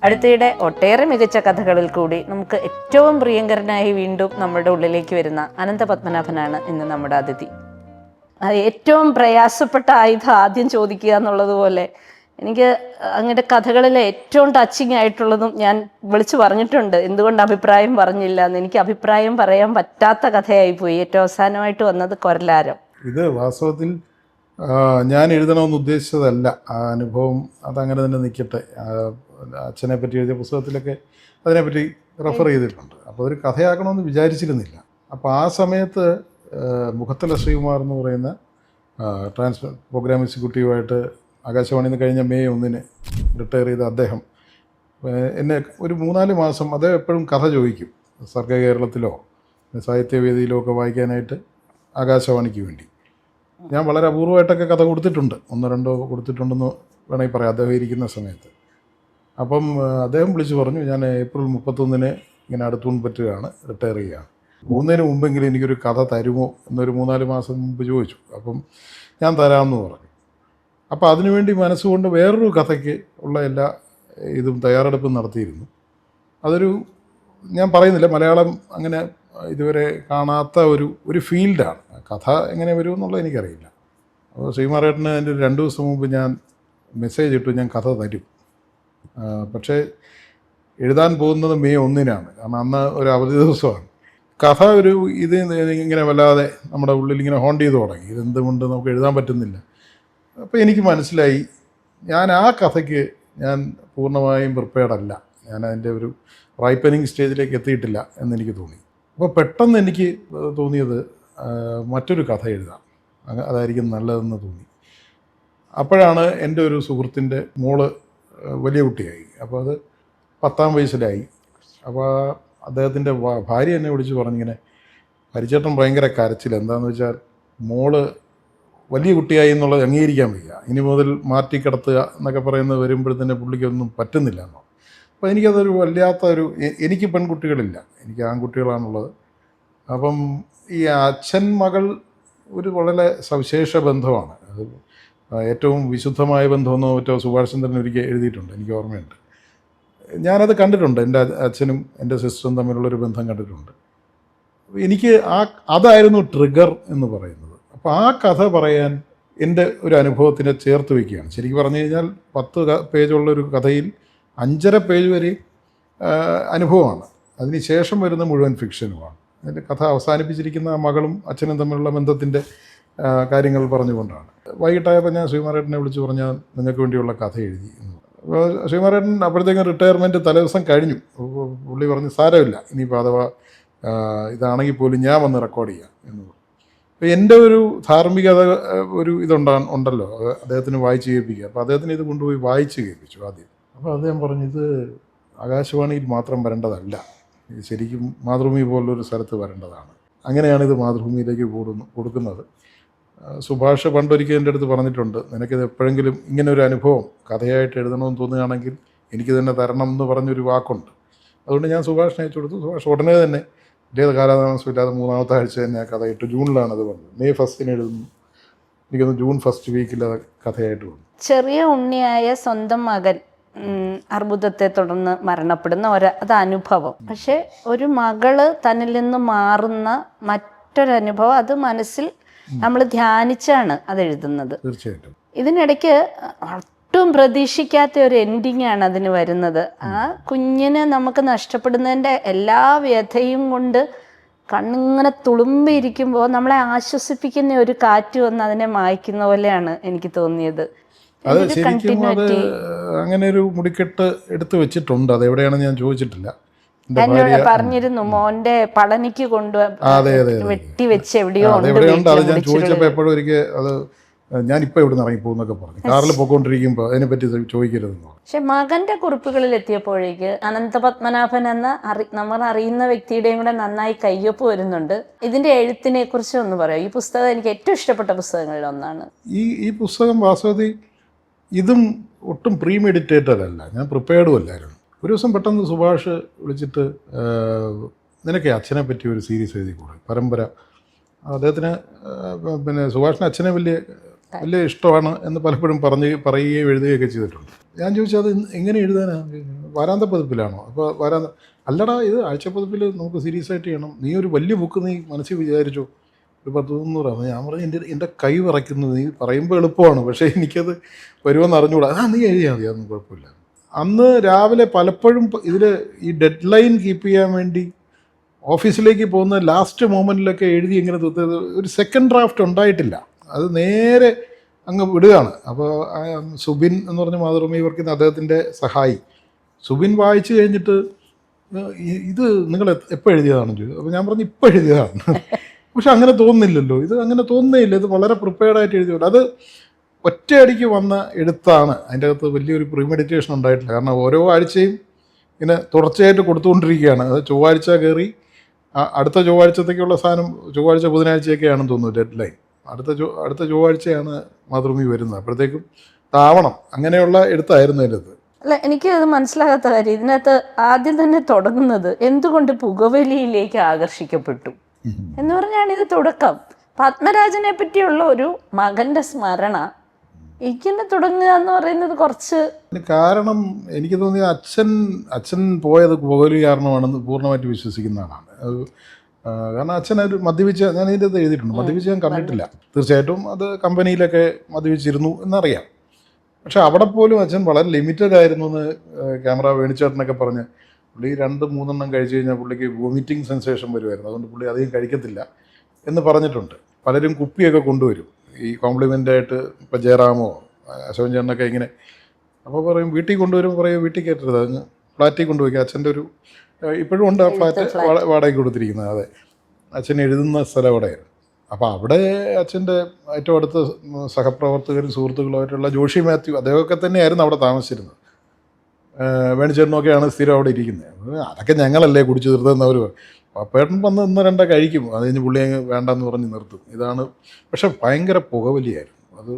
അടുത്തിടെ ഒട്ടേറെ മികച്ച കഥകളിൽ കൂടി നമുക്ക് ഏറ്റവും പ്രിയങ്കരനായി വീണ്ടും നമ്മുടെ ഉള്ളിലേക്ക് വരുന്ന അനന്തപത്മനാഭനാണ് ഇന്ന് നമ്മുടെ അതിഥി. ഏറ്റവും പ്രയാസപ്പെട്ട ആയുധം ആദ്യം ചോദിക്കുക എന്നുള്ളതുപോലെ എനിക്ക് അങ്ങയുടെ കഥകളിലെ ഏറ്റവും ടച്ചിങ് ആയിട്ടുള്ളതും ഞാൻ വിളിച്ചു പറഞ്ഞിട്ടുണ്ട്. എന്തുകൊണ്ട് അഭിപ്രായം പറഞ്ഞില്ല എന്ന്. എനിക്ക് അഭിപ്രായം പറയാൻ പറ്റാത്ത കഥയായിപ്പോയി. ഏറ്റവും അവസാനമായിട്ട് വന്നത് കൊരലാരം. ഇത് വാസ്തവത്തിൽ ഞാൻ എഴുതണമെന്ന് ഉദ്ദേശിച്ചതല്ല. ആ അനുഭവം അതങ്ങനെ തന്നെ നിൽക്കട്ടെ. അച്ഛനെ പറ്റി എഴുതിയ പുസ്തകത്തിലൊക്കെ അതിനെപ്പറ്റി റെഫർ ചെയ്തിട്ടുണ്ട്. അപ്പോൾ ഒരു കഥയാക്കണമെന്ന് വിചാരിച്ചിരുന്നില്ല. അപ്പോൾ ആ സമയത്ത് മുഖത്തല ശ്രീകുമാർ എന്ന് പറയുന്ന പ്രോഗ്രാം എക്സിക്യൂട്ടീവായിട്ട് ആകാശവാണിയിൽ നിന്ന് കഴിഞ്ഞ മെയ് 1 റിട്ടയർ ചെയ്ത അദ്ദേഹം എന്നെ ഒരു 3-4 മാസം അദ്ദേഹം എപ്പോഴും കഥ ചോദിക്കും. സർഗ കേരളത്തിലോ സാഹിത്യവേദിയിലോ ഒക്കെ വായിക്കാനായിട്ട് ആകാശവാണിക്ക് വേണ്ടി. ഞാൻ വളരെ അപൂർവമായിട്ടൊക്കെ കഥ കൊടുത്തിട്ടുണ്ട്, 1-2 കൊടുത്തിട്ടുണ്ടെന്ന് വേണമെങ്കിൽ പറയാം അദ്ദേഹം ഇരിക്കുന്ന സമയത്ത്. അപ്പം അദ്ദേഹം വിളിച്ചു പറഞ്ഞു, ഞാൻ ഏപ്രിൽ 31 ഇങ്ങനെ അടുത്തുകൊണ്ട് പറ്റുകയാണ്, റിട്ടയർ ചെയ്യുകയാണ്. പോകുന്നതിന് മുമ്പെങ്കിലും എനിക്കൊരു കഥ തരുമോ എന്നൊരു 3-4 മാസം മുമ്പ് ചോദിച്ചു. അപ്പം ഞാൻ തരാമെന്ന് പറഞ്ഞു. അപ്പോൾ അതിനുവേണ്ടി മനസ്സുകൊണ്ട് വേറൊരു കഥയ്ക്ക് ഉള്ള എല്ലാ ഇതും തയ്യാറെടുപ്പും നടത്തിയിരുന്നു. അതൊരു ഞാൻ പറയുന്നില്ല, മലയാളം അങ്ങനെ ഇതുവരെ കാണാത്ത ഒരു ഫീൽഡാണ്. കഥ എങ്ങനെ വരുമെന്നുള്ളത് എനിക്കറിയില്ല. അപ്പോൾ ശ്രീകുമാരേട്ടന് എൻ്റെ 2 ദിവസം മുമ്പ് ഞാൻ മെസ്സേജ് ഇട്ടു, ഞാൻ കഥ തരും. പക്ഷേ എഴുതാൻ പോകുന്നത് മെയ് 1 കാരണം അന്ന് ഒരു അവധി ദിവസമാണ്. കഥ ഇത് ഇങ്ങനെ വല്ലാതെ നമ്മുടെ ഉള്ളിൽ ഇങ്ങനെ ഹോണ്ട് ചെയ്ത് തുടങ്ങി. ഇതെന്തുകൊണ്ട് നമുക്ക് എഴുതാൻ പറ്റുന്നില്ല. അപ്പോൾ എനിക്ക് മനസ്സിലായി, ഞാൻ ആ കഥയ്ക്ക് ഞാൻ പൂർണ്ണമായും പ്രിപ്പയർഡ് അല്ല. ഞാൻ അതിൻ്റെ ഒരു റൈപ്പനിങ് സ്റ്റേജിലേക്ക് എത്തിയിട്ടില്ല എന്നെനിക്ക് തോന്നി. അപ്പോൾ പെട്ടെന്ന് എനിക്ക് തോന്നിയത് മറ്റൊരു കഥ എഴുതാം, അതായിരിക്കും നല്ലതെന്ന് തോന്നി. അപ്പോഴാണ് എൻ്റെ ഒരു സുഹൃത്തിൻ്റെ മോള് വലിയ കുട്ടിയായി. അപ്പോൾ അത് 10ാം വയസ്സിലായി. അപ്പോൾ അദ്ദേഹത്തിൻ്റെ ഭാര്യ എന്നെ വിളിച്ച് പറഞ്ഞിങ്ങനെ, പരിചേട്ടൻ ഭയങ്കര കരച്ചിൽ. എന്താണെന്ന് വെച്ചാൽ മോള് വലിയ കുട്ടിയായി എന്നുള്ളത് അംഗീകരിക്കാൻ വയ്യ, ഇനി മുതൽ മാറ്റി കിടത്തുക എന്നൊക്കെ പറയുന്നത് വരുമ്പോഴത്തന്നെ പുള്ളിക്കൊന്നും പറ്റുന്നില്ല എന്നോ. അപ്പോൾ എനിക്കതൊരു വല്ലാത്തൊരു, എനിക്ക് പെൺകുട്ടികളില്ല, എനിക്ക് ആൺകുട്ടികളാണുള്ളത്. അപ്പം ഈ അച്ഛൻ മകൾ ഒരു വളരെ സവിശേഷ ബന്ധമാണ്. അത് ഏറ്റവും വിശുദ്ധമായ ബന്ധമെന്നോ മറ്റോ സുഭാഷ് ചന്ദ്രൻ ഒരിക്കൽ എഴുതിയിട്ടുണ്ട്, എനിക്ക് ഓർമ്മയുണ്ട്. ഞാനത് കണ്ടിട്ടുണ്ട്, എൻ്റെ അച്ഛനും എൻ്റെ സിസ്റ്ററും തമ്മിലുള്ളൊരു ബന്ധം കണ്ടിട്ടുണ്ട്. എനിക്ക് അതായിരുന്നു ട്രിഗർ എന്ന് പറയുന്നത്. അപ്പോൾ ആ കഥ പറയാൻ എൻ്റെ ഒരു അനുഭവത്തിനെ ചേർത്ത് വയ്ക്കുകയാണ്. ശരിക്കും പറഞ്ഞു കഴിഞ്ഞാൽ 10 പേജുള്ളൊരു കഥയിൽ 5.5 പേജ് വരെ അനുഭവമാണ്, അതിന് ശേഷം വരുന്ന മുഴുവൻ ഫിക്ഷനുമാണ്. അതിൻ്റെ കഥ അവസാനിപ്പിച്ചിരിക്കുന്ന മകളും അച്ഛനും തമ്മിലുള്ള ബന്ധത്തിൻ്റെ കാര്യങ്ങൾ പറഞ്ഞുകൊണ്ടാണ്. വൈകിട്ടായപ്പോൾ ഞാൻ ശ്രീകുമാരേട്ടനെ വിളിച്ച് പറഞ്ഞാൽ നിങ്ങൾക്ക് വേണ്ടിയുള്ള കഥ എഴുതി. ശ്രീകുമാരേട്ടൻ അപ്പോഴത്തേക്കും റിട്ടയർമെൻറ്റ് തലേദിവസം കഴിഞ്ഞു. പുള്ളി പറഞ്ഞ് സാരമില്ല, ഇനിയിപ്പോൾ അഥവാ ഇതാണെങ്കിൽ പോലും ഞാൻ വന്ന് റെക്കോർഡ് ചെയ്യാം എന്ന് പറഞ്ഞു. അപ്പോൾ എൻ്റെ ഒരു ധാർമ്മികത ഉണ്ടല്ലോ, അദ്ദേഹത്തിന് വായിച്ച് കേൾപ്പിക്കുക. അപ്പോൾ അദ്ദേഹത്തിന് ഇത് കൊണ്ടുപോയി വായിച്ച് കേൾപ്പിച്ചു ആദ്യം. അപ്പോൾ അദ്ദേഹം പറഞ്ഞു, ഇത് ആകാശവാണിയിൽ മാത്രം വരേണ്ടതല്ല, ഇത് ശരിക്കും മാതൃഭൂമി പോലുള്ളൊരു സ്ഥലത്ത് വരേണ്ടതാണ്. അങ്ങനെയാണ് ഇത് മാതൃഭൂമിയിലേക്ക് കൊടുക്കുന്നത്. സുഭാഷ് പണ്ടൊരിക്കൽ എൻ്റെ അടുത്ത് പറഞ്ഞിട്ടുണ്ട്, നിനക്കിത് എപ്പോഴെങ്കിലും ഇങ്ങനെ ഒരു അനുഭവം കഥയായിട്ട് എഴുതണമെന്ന് തോന്നുകയാണെങ്കിൽ എനിക്ക് തന്നെ തരണം എന്ന് പറഞ്ഞൊരു വാക്കുണ്ട്. അതുകൊണ്ട് ഞാൻ സുഭാഷിനെ അയച്ചു കൊടുത്തു. സുഭാഷ് ഉടനെ തന്നെ വലിയ കാലതാമസമില്ലാതെ 3ാമത്തെ ആഴ്ച തന്നെ ആ കഥ ഇട്ടു. ജൂണിലാണ് അത് വന്നത്. മെയ് 1 എഴുതുന്നു, എനിക്കൊന്ന് ജൂൺ 1 വീക്കിൽ അത് കഥയായിട്ട് വന്നു. ചെറിയ ഉണ്ണിയായ സ്വന്തം മകൻ അർബുദത്തെ തുടർന്ന് മരണപ്പെടുന്ന അത് അനുഭവം. പക്ഷെ ഒരു മകള് തന്നിൽ നിന്ന് മാറുന്ന മറ്റൊരനുഭവം, അത് മനസ്സിൽ നമ്മൾ ധ്യാനിച്ചാണ് അത് എഴുതുന്നത്. തീർച്ചയായിട്ടും ഇതിനിടയ്ക്ക് ഒട്ടും പ്രതീക്ഷിക്കാത്ത ഒരു എൻഡിങ് ആണ് അതിന് വരുന്നത്. ആ കുഞ്ഞിനെ നമുക്ക് നഷ്ടപ്പെടുന്നതിൻ്റെ എല്ലാ വ്യഥയും കൊണ്ട് കണ്ണിങ്ങനെ തുളുമ്പിയിരിക്കുമ്പോൾ നമ്മളെ ആശ്വസിപ്പിക്കുന്ന ഒരു കാറ്റ് വന്ന് അതിനെ മായ്ക്കുന്ന പോലെയാണ് എനിക്ക് തോന്നിയത്. അത് ശരിക്കും അത് അങ്ങനെ ഒരു മുടിക്കെട്ട് എടുത്തു വെച്ചിട്ടുണ്ട്. അത് എവിടെയാണെന്ന് ഞാൻ ചോദിച്ചിട്ടില്ല. എന്നോട് പറഞ്ഞിരുന്നു, മോന്റെ പളനിക്ക് വെട്ടി വെച്ച് എവിടെയോ എവിടെയുണ്ട്. അത് ഞാൻ ചോദിച്ചപ്പോൾ എപ്പോഴും ഒരിക്കൽ അത് ഞാനിപ്പോൾ ഇവിടെ നിന്ന് ഇറങ്ങിപ്പോകുന്നൊക്കെ പറഞ്ഞു. കാറിൽ പോയിക്കൊണ്ടിരിക്കുമ്പോൾ അതിനെപ്പറ്റി ചോദിക്കരുതെന്ന്. പക്ഷെ മകന്റെ കുറിപ്പുകളിൽ എത്തിയപ്പോഴേക്ക് അനന്തപത്മനാഭൻ എന്ന നമ്മൾ അറിയുന്ന വ്യക്തിയുടെയും കൂടെ നന്നായി കയ്യൊപ്പ് വരുന്നുണ്ട്. ഇതിന്റെ എഴുത്തിനെ കുറിച്ച് ഒന്ന് പറയാം. ഈ പുസ്തകം എനിക്ക് ഏറ്റവും ഇഷ്ടപ്പെട്ട പുസ്തകങ്ങളിൽ ഒന്നാണ്. ഈ പുസ്തകം വാസ്തവത്തിൽ ഇതും ഒട്ടും പ്രീമെഡിറ്റേറ്റഡ് അല്ല, ഞാൻ പ്രിപ്പയർഡും അല്ലായിരുന്നു. ഒരു ദിവസം പെട്ടെന്ന് സുഭാഷ് വിളിച്ചിട്ട്, നിനക്ക് അച്ഛനെ പറ്റി ഒരു സീരീസ് എഴുതിക്കൂടെ, പരമ്പര. അദ്ദേഹത്തിന് പിന്നെ സുഭാഷിന് അച്ഛനെ വലിയ ഇഷ്ടമാണ് എന്ന് പലപ്പോഴും പറയുകയും എഴുതുകയൊക്കെ ചെയ്തിട്ടുണ്ട്. ഞാൻ ചോദിച്ചാൽ അത് എങ്ങനെ എഴുതാനാണ്, വാരാന്ത പതിപ്പിലാണോ? അപ്പോൾ അല്ലടാ ഇത് ആഴ്ചപ്പതിപ്പിൽ നമുക്ക് സീരിയസ് ആയിട്ട് ചെയ്യണം, നീ ഒരു വലിയ ബുക്ക് നീ മനസ്സിൽ വിചാരിച്ചോ, ഒരു 10-300. ഞാൻ പറഞ്ഞു എൻ്റെ കൈ വിറയ്ക്കുന്നു, നീ പറയുമ്പോൾ എളുപ്പമാണ്, പക്ഷേ എനിക്കത് വരുമെന്ന് അറിഞ്ഞുകൂടാ. നീ എഴുതിയാൽ മതി, അതൊന്നും കുഴപ്പമില്ല. അന്ന് രാവിലെ പലപ്പോഴും ഇതിൽ ഈ ഡെഡ് ലൈൻ കീപ്പ് ചെയ്യാൻ വേണ്ടി ഓഫീസിലേക്ക് പോകുന്ന ലാസ്റ്റ് മൊമെൻറ്റിലൊക്കെ എഴുതി ഇങ്ങനെ ഒരു സെക്കൻഡ് ഡ്രാഫ്റ്റ് ഉണ്ടായിട്ടില്ല, അത് നേരെ അങ്ങ് വിടുകയാണ്. അപ്പോൾ സുബിൻ എന്ന് പറഞ്ഞ മാതൃഭൂമി വർക്ക് ചെയ്യുന്ന അദ്ദേഹത്തിൻ്റെ സഹായി സുബിൻ വായിച്ചു കഴിഞ്ഞിട്ട് ഇത് നിങ്ങൾ എപ്പോൾ എഴുതിയതാണെന്ന് ചോദിച്ചു. അപ്പോൾ ഞാൻ പറഞ്ഞു ഇപ്പോൾ എഴുതിയതാണ്. പക്ഷെ അങ്ങനെ തോന്നുന്നില്ലല്ലോ, ഇത് അങ്ങനെ തോന്നുന്നേയില്ല, ഇത് വളരെ പ്രിപ്പയർഡായിട്ട് എഴുതിയല്ലോ. അത് ഒറ്റയടിക്ക് വന്ന എഴുത്താണ്, അതിൻ്റെ അകത്ത് വലിയൊരു പ്രീമെഡിറ്റേഷൻ ഉണ്ടായിട്ടില്ല. കാരണം ഓരോ ആഴ്ചയും ഇങ്ങനെ തുടർച്ചയായിട്ട് കൊടുത്തുകൊണ്ടിരിക്കുകയാണ്. അത് ചൊവ്വാഴ്ച കയറി അടുത്ത ചൊവ്വാഴ്ചത്തേക്കുള്ള സാധനം ചൊവ്വാഴ്ച ബുധനാഴ്ചയൊക്കെയാണെന്ന് തോന്നുന്നു ഡെഡ് ലൈൻ. അടുത്ത ചൊവ്വാഴ്ചയാണ് മാതൃഭൂമി വരുന്നത്, അപ്പോഴത്തേക്കും താവണം. അങ്ങനെയുള്ള എഴുത്തായിരുന്നു അതിൻ്റെ അകത്ത്. അല്ല, എനിക്ക് അത് മനസ്സിലാകാത്ത കാര്യം, ഇതിനകത്ത് ആദ്യം തന്നെ തുടങ്ങുന്നത് എന്തുകൊണ്ട് പുകവലിയിലേക്ക് ആകർഷിക്കപ്പെട്ടു എന്ന് പറഞ്ഞാണ് ഇത് തുടക്കം. പത്മരാജനെ പറ്റിയുള്ള ഒരു മകന്റെ സ്മരണ ഇങ്ങനെ തുടങ്ങുക എന്ന് പറയുന്നത് കുറച്ച് കാരണം എനിക്ക് തോന്നിയ അച്ഛൻ പോയത് പുകവലി കാരണമാണെന്ന് പൂർണ്ണമായിട്ട് വിശ്വസിക്കുന്ന ആളാണ്. കാരണം അച്ഛനൊരു മദ്യപിച്ച, ഞാൻ ഇതിൻ്റെ അത് എഴുതിയിട്ടുണ്ട്, മദ്യപിച്ച് ഞാൻ കണ്ടിട്ടില്ല. തീർച്ചയായിട്ടും അത് കമ്പനിയിലൊക്കെ മദ്യപിച്ചിരുന്നു എന്നറിയാം. പക്ഷെ അവിടെ പോലും അച്ഛൻ വളരെ ലിമിറ്റഡ് ആയിരുന്നു എന്ന് ക്യാമറ വേണിച്ചേട്ടനൊക്കെ പറഞ്ഞ്, പുള്ളി 2-3 കഴിച്ചു കഴിഞ്ഞാൽ പുള്ളിക്ക് വോമിറ്റിംഗ് സെൻസേഷൻ വരുമായിരുന്നു, അതുകൊണ്ട് പുള്ളി അധികം കഴിക്കത്തില്ല എന്ന് പറഞ്ഞിട്ടുണ്ട്. പലരും കുപ്പിയൊക്കെ കൊണ്ടുവരും ഈ കോംപ്ലിമെൻ്റായിട്ട്, ഇപ്പോൾ ജയറാമോ അശോകൻ ചേട്ടനൊക്കെ ഇങ്ങനെ. അപ്പോൾ പറയും വീട്ടിൽ കൊണ്ടുവരും, പറയും വീട്ടിൽ കയറ്റരുത്, അങ്ങ് ഫ്ലാറ്റിൽ കൊണ്ടുപോയി. അച്ഛൻ്റെ ഒരു ഇപ്പോഴും ഉണ്ട് ആ ഫ്ലാറ്റ് വാടകയ്ക്ക് കൊടുത്തിരിക്കുന്നത്. അതെ, അച്ഛൻ എഴുതുന്ന സ്ഥലം അവിടെയായിരുന്നു. അപ്പോൾ അവിടെ അച്ഛൻ്റെ ഏറ്റവും അടുത്ത സഹപ്രവർത്തകരും സുഹൃത്തുക്കളുമായിട്ടുള്ള ജോഷി മാത്യു അദ്ദേഹമൊക്കെ തന്നെയായിരുന്നു അവിടെ താമസിച്ചിരുന്നത്. വേണിച്ചേട്ടനൊക്കെയാണ് സ്ഥിരം അവിടെ ഇരിക്കുന്നത്. അതൊക്കെ ഞങ്ങളല്ലേ കുടിച്ചു തീർത്തതെന്ന് അവർ പറയും. പപ്പേട്ടൻ വന്ന് 1-2 കഴിക്കും, അത് കഴിഞ്ഞ് പുള്ളി അങ്ങ് വേണ്ടെന്ന് പറഞ്ഞ് നിർത്തും. ഇതാണ്. പക്ഷെ ഭയങ്കര പുകവലിയായിരുന്നു അത്.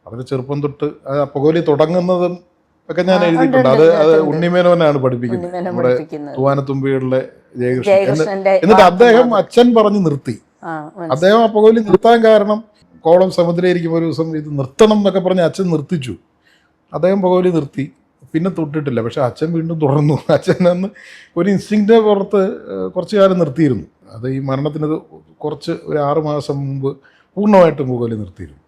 വളരെ ചെറുപ്പം തൊട്ട് ആ പുകവലി തുടങ്ങുന്നതും ഒക്കെ ഞാൻ എഴുതിയിട്ടുണ്ട്. അത് ഉണ്ണിമേനോനാണ് പഠിപ്പിക്കുന്നത്, നമ്മുടെ തൂവാനത്തുമ്പികളിലെ ജയകൃഷ്ണൻ. എന്നിട്ട് അദ്ദേഹം അച്ഛൻ പറഞ്ഞ് നിർത്തി. അദ്ദേഹം ആ പുകവലി നിർത്താൻ കാരണം കോളം സമുദ്രയിരിക്കുമ്പോൾ ഒരു ദിവസം ഇത് നിർത്തണം എന്നൊക്കെ പറഞ്ഞ് അച്ഛൻ നിർത്തിച്ചു. അദ്ദേഹം പുകവലി നിർത്തി, പിന്നെ തൊട്ടിട്ടില്ല. പക്ഷെ അച്ഛൻ വീണ്ടും തുടർന്നു. അച്ഛൻ അന്ന് ഒരു ഇൻസ്റ്റിങ്ക്റ്റിൻ്റെ പുറത്ത് കുറച്ച് കാലം നിർത്തിയിരുന്നു. അത് ഈ മരണത്തിന് ഒരു 6 മാസം മുമ്പ് പൂർണ്ണമായിട്ടും പുകവലി നിർത്തിയിരുന്നു.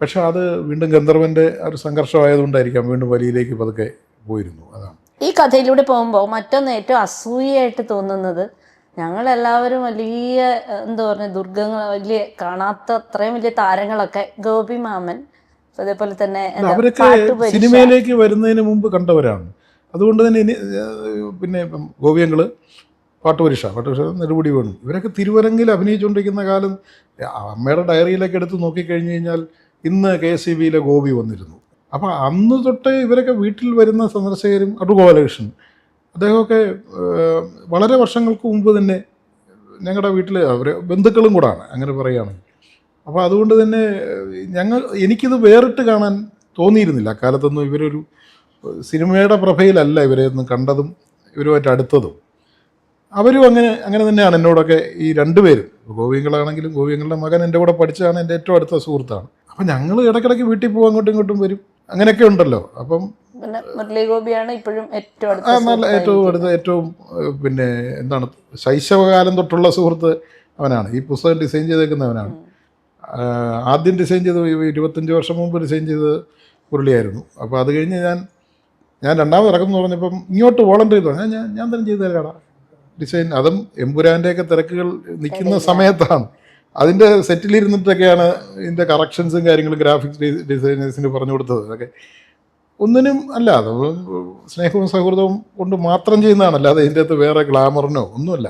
പക്ഷെ അത് വീണ്ടും ഗന്ധർവൻ്റെ ഒരു സംഘർഷമായതുകൊണ്ടായിരിക്കാം വീണ്ടും വലിയിലേക്ക് പതുക്കെ പോയിരുന്നു. അതാണ് ഈ കഥയിലൂടെ പോകുമ്പോൾ മറ്റൊന്ന് ഏറ്റവും അസൂയയായിട്ട് തോന്നുന്നത്, ഞങ്ങളെല്ലാവരും വലിയ എന്താ പറയുക ദുർഗങ്ങൾ, വലിയ കാണാത്ത അത്രയും വലിയ താരങ്ങളൊക്കെ ഗോപി മാമൻ, അതേപോലെ തന്നെ അവരൊക്കെ സിനിമയിലേക്ക് വരുന്നതിന് മുമ്പ് കണ്ടവരാണ്. അതുകൊണ്ട് തന്നെ പിന്നെ ഗോപിയങ്ങൾ, പാട്ടുപരീക്ഷ നെടുമുടി വേണു, ഇവരൊക്കെ തിരുവരങ്ങിൽ അഭിനയിച്ചുകൊണ്ടിരിക്കുന്ന കാലം. അമ്മയുടെ ഡയറിയിലൊക്കെ എടുത്ത് നോക്കിക്കഴിഞ്ഞ് കഴിഞ്ഞാൽ ഇന്ന് KSEBയിലെ ഗോപി വന്നിരുന്നു. അപ്പോൾ അന്ന് തൊട്ടേ ഇവരൊക്കെ വീട്ടിൽ വരുന്ന സന്ദർശകരും, ഗോപാലകൃഷ്ണൻ അദ്ദേഹമൊക്കെ വളരെ വർഷങ്ങൾക്ക് മുമ്പ് തന്നെ ഞങ്ങളുടെ വീട്ടിൽ അവർ ബന്ധുക്കളും കൂടാണ്, അങ്ങനെ പറയുകയാണെങ്കിൽ. അപ്പോൾ അതുകൊണ്ട് തന്നെ എനിക്കിത് വേറിട്ട് കാണാൻ തോന്നിയിരുന്നില്ല. അക്കാലത്തൊന്നും ഇവരൊരു സിനിമയുടെ പ്രഭയിലല്ല ഇവരെയൊന്നും കണ്ടതും ഇവരുമായിട്ട് അടുത്തതും. അവരും അങ്ങനെ തന്നെയാണ് എന്നോടൊക്കെ. ഈ 2 പേരും, ഗോപിയങ്ങളാണെങ്കിലും ഗോപിയങ്ങളുടെ മകൻ എൻ്റെ കൂടെ പഠിച്ചതാണ്, എൻ്റെ ഏറ്റവും അടുത്ത സുഹൃത്താണ്. അപ്പം ഞങ്ങൾ ഇടയ്ക്കിടയ്ക്ക് വീട്ടിൽ പോകും, അങ്ങോട്ടും ഇങ്ങോട്ടും വരും, അങ്ങനെയൊക്കെ ഉണ്ടല്ലോ. അപ്പം മുരളി ഗോപിയാണ് ഇപ്പോഴും ഏറ്റവും അടുത്ത പിന്നെ എന്താണ് ശൈശവകാലം തൊട്ടുള്ള സുഹൃത്ത് അവനാണ്. ഈ പുസ്തകം ഡിസൈൻ ചെയ്തേക്കുന്നവനാണ്. ആദ്യം ഡിസൈൻ ചെയ്ത് 25 വർഷം മുമ്പ് ഡിസൈൻ ചെയ്തത് മുരളിയായിരുന്നു. അപ്പോൾ അത് കഴിഞ്ഞ് ഞാൻ രണ്ടാമത് ഇറക്കുമെന്ന് പറഞ്ഞപ്പം ഇങ്ങോട്ട് വോളണ്ടറി ചെയ്തു. ഞാൻ തന്നെ ചെയ്തു തരാടാ ഡിസൈൻ. അതും എമ്പുരാൻ്റെയൊക്കെ തിരക്കുകൾ നിൽക്കുന്ന സമയത്താണ്. അതിൻ്റെ സെറ്റിലിരുന്നിട്ടൊക്കെയാണ് ഇതിൻ്റെ കറക്ഷൻസും കാര്യങ്ങളും ഗ്രാഫിക്സ് ഡിസൈനേഴ്സിന് പറഞ്ഞു കൊടുത്തത്. അതൊക്കെ ഒന്നിനും അല്ല, അത് സ്നേഹവും സൗഹൃദവും കൊണ്ട് മാത്രം ചെയ്യുന്നതാണ്, അല്ലാതെ ഇതിൻ്റെ അകത്ത് വേറെ ഗ്ലാമറിനോ ഒന്നുമല്ല.